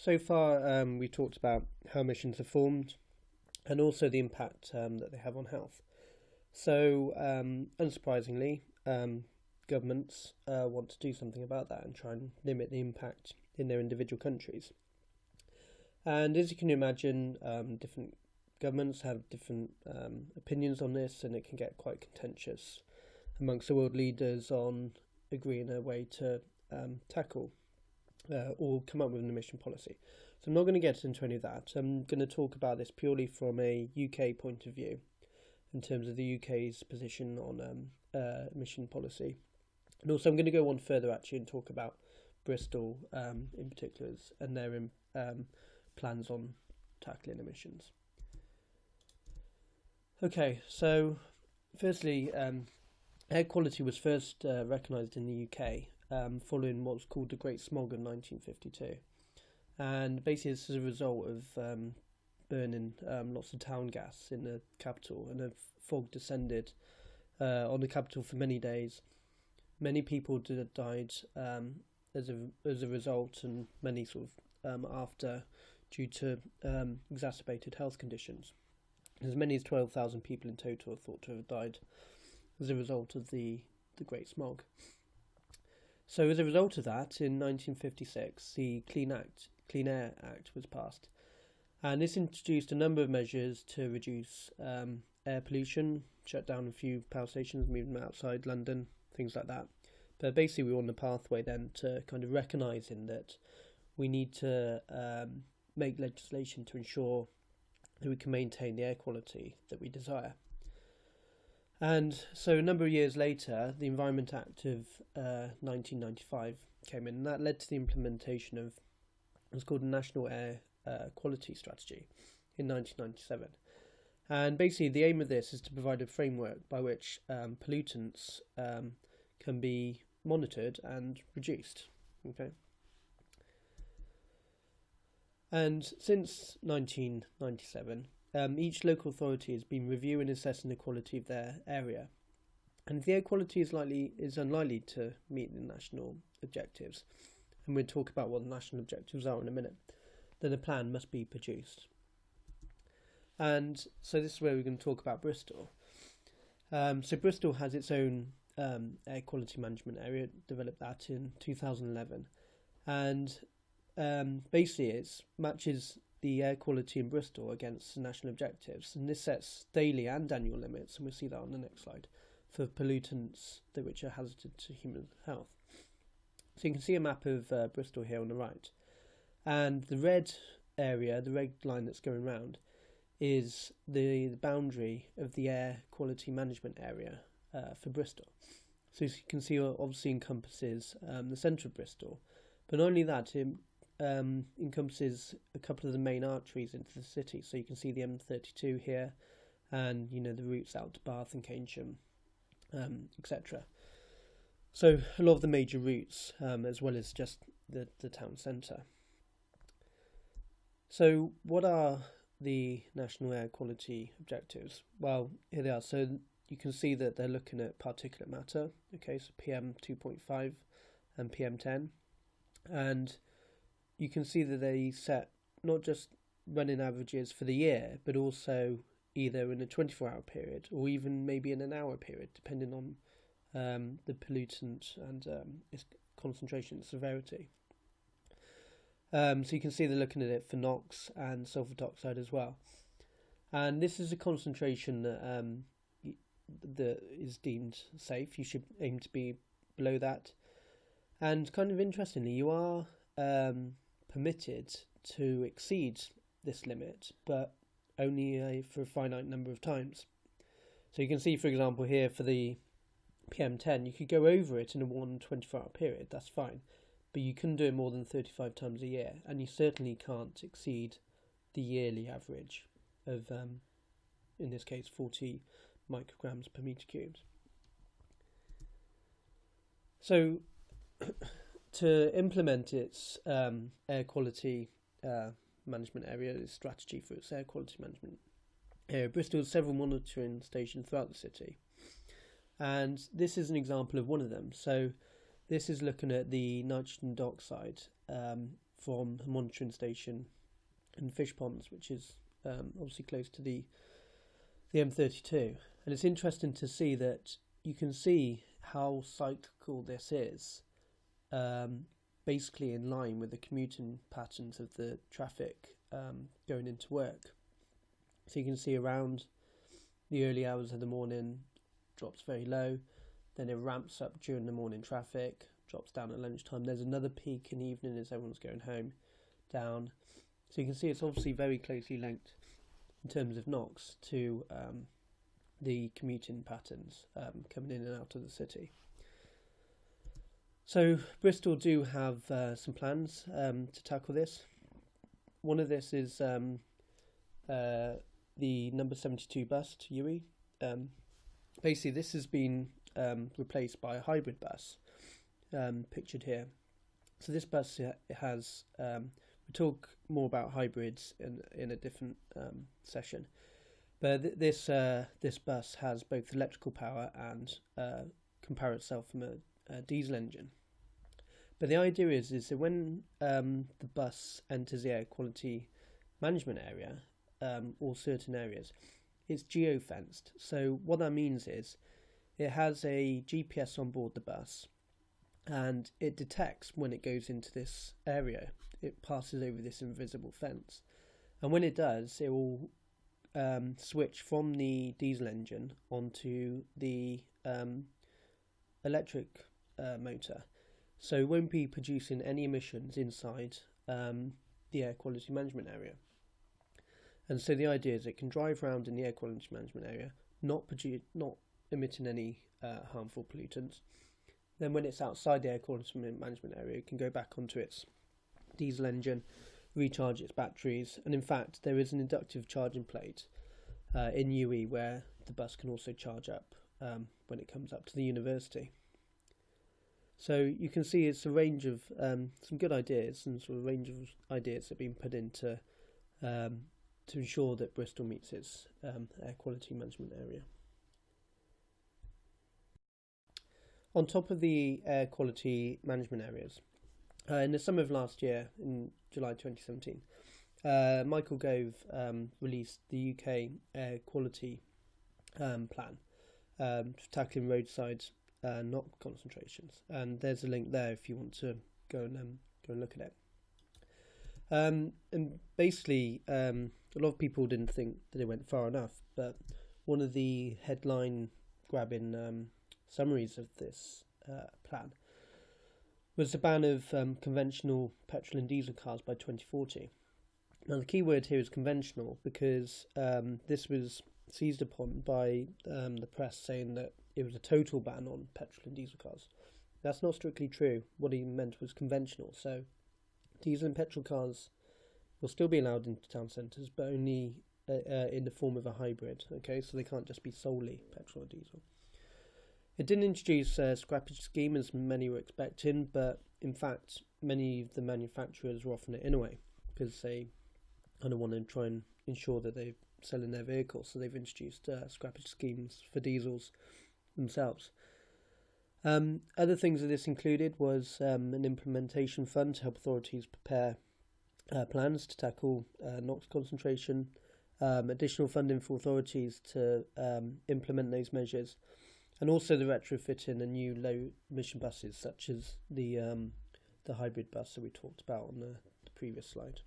So far, we talked about how emissions are formed and also the impact that they have on health. So, unsurprisingly, governments want to do something about that and try and limit the impact in their individual countries. And as you can imagine, different governments have different opinions on this, and it can get quite contentious amongst the world leaders on agreeing a way to tackle or come up with an emission policy. So I'm not going to get into any of that. I'm going to talk about this purely from a UK point of view in terms of the UK's position on emission policy. And also I'm going to go one further actually and talk about Bristol in particular and their plans on tackling emissions. Okay, so firstly, air quality was first recognised in the UK following what was called the Great Smog of 1952. And basically this is a result of burning lots of town gas in the capital, and a fog descended on the capital for many days. Many people died as a result, and many sort of after, due to exacerbated health conditions. As many as 12,000 people in total are thought to have died as a result of the Great Smog. So as a result of that, in 1956, the Clean Air Act was passed, and this introduced a number of measures to reduce air pollution, shut down a few power stations, move them outside London, things like that. But basically we were on the pathway then to kind of recognising that we need to make legislation to ensure that we can maintain the air quality that we desire. And so a number of years later, the Environment Act of 1995 came in, and that led to the implementation of what's called the National Air Quality Strategy in 1997. And basically the aim of this is to provide a framework by which pollutants can be monitored and reduced. Okay. And since 1997, each local authority has been reviewing and assessing the quality of their area, and if the air quality is unlikely to meet the national objectives, and we'll talk about what the national objectives are in a minute, then a plan must be produced. And so this is where we're going to talk about Bristol. So Bristol has its own air quality management area, developed that in 2011, and basically it matches the air quality in Bristol against the national objectives, and this sets daily and annual limits, and we'll see that on the next slide, for pollutants which are hazardous to human health. So you can see a map of Bristol here on the right, and the red area, the red line that's going round, is the boundary of the air quality management area for Bristol. So as you can see, obviously encompasses the centre of Bristol, but not only that, it encompasses a couple of the main arteries into the city. So you can see the M32 here, and the routes out to Bath and Keynsham, etc. So a lot of the major routes, as well as just the town centre. So what are the national air quality objectives? Well, here they are. So you can see that they're looking at particulate matter, okay, so PM 2.5 and PM 10, and you can see that they set not just running averages for the year, but also either in a 24-hour period or even maybe in an hour period, depending on the pollutant and its concentration and severity. So you can see they're looking at it for NOx and sulfur dioxide as well. And this is a concentration that is deemed safe. You should aim to be below that. And kind of interestingly, you are permitted to exceed this limit, but only for a finite number of times. So you can see, for example, here for the PM10, you could go over it in a 24-hour period, that's fine, but you couldn't do it more than 35 times a year, and you certainly can't exceed the yearly average of, in this case, 40 micrograms per metre cubed. So to implement its air quality management area, its strategy for its air quality management area, Bristol has several monitoring stations throughout the city, and this is an example of one of them. So this is looking at the nitrogen dioxide from a monitoring station in fish ponds, which is obviously close to the M32. And it's interesting to see that you can see how cyclical this is, basically in line with the commuting patterns of the traffic going into work. So you can see around the early hours of the morning drops very low, then it ramps up during the morning traffic, drops down at lunchtime. There's another peak in the evening as everyone's going home, down. So you can see it's obviously very closely linked in terms of NOx to the commuting patterns coming in and out of the city. So Bristol do have some plans to tackle this. One of this is the number 72 bus to UE. Basically, this has been replaced by a hybrid bus, pictured here. So this bus has, we'll talk more about hybrids in a different session. But this bus has both electrical power and can power itself from a diesel engine. But the idea is that when the bus enters the air quality management area, or certain areas, it's geo-fenced. So what that means is it has a GPS on board the bus, and it detects when it goes into this area. It passes over this invisible fence, and when it does, it will switch from the diesel engine onto the electric motor, so it won't be producing any emissions inside the air quality management area. And so the idea is it can drive around in the air quality management area, not emitting any harmful pollutants. Then when it's outside the air quality management area, it can go back onto its diesel engine, recharge its batteries, and in fact there is an inductive charging plate in UE where the bus can also charge up when it comes up to the university. So you can see it's a range of some good ideas, and sort of range of ideas that have been put into to ensure that Bristol meets its air quality management area. On top of the air quality management areas, in the summer of last year, in July 2017, Michael Gove released the UK air quality plan tackling roadside NOx concentrations, and there's a link there if you want to go and look at it. And basically, a lot of people didn't think that it went far enough, but one of the headline grabbing summaries of this plan was the ban of conventional petrol and diesel cars by 2040. Now the key word here is conventional, because this was seized upon by the press saying that it was a total ban on petrol and diesel cars. That's not strictly true. What he meant was conventional, so diesel and petrol cars will still be allowed into town centres, but only in the form of a hybrid, okay, so they can't just be solely petrol or diesel. It didn't introduce a scrappage scheme as many were expecting, but in fact many of the manufacturers were offering it anyway, because they kind of want to try and ensure that they're selling their vehicles, so they've introduced scrappage schemes for diesels themselves. Other things that this included was an implementation fund to help authorities prepare plans to tackle NOx concentration, additional funding for authorities to implement those measures, and also the retrofitting of new low emission buses, such as the hybrid bus that we talked about on the previous slide.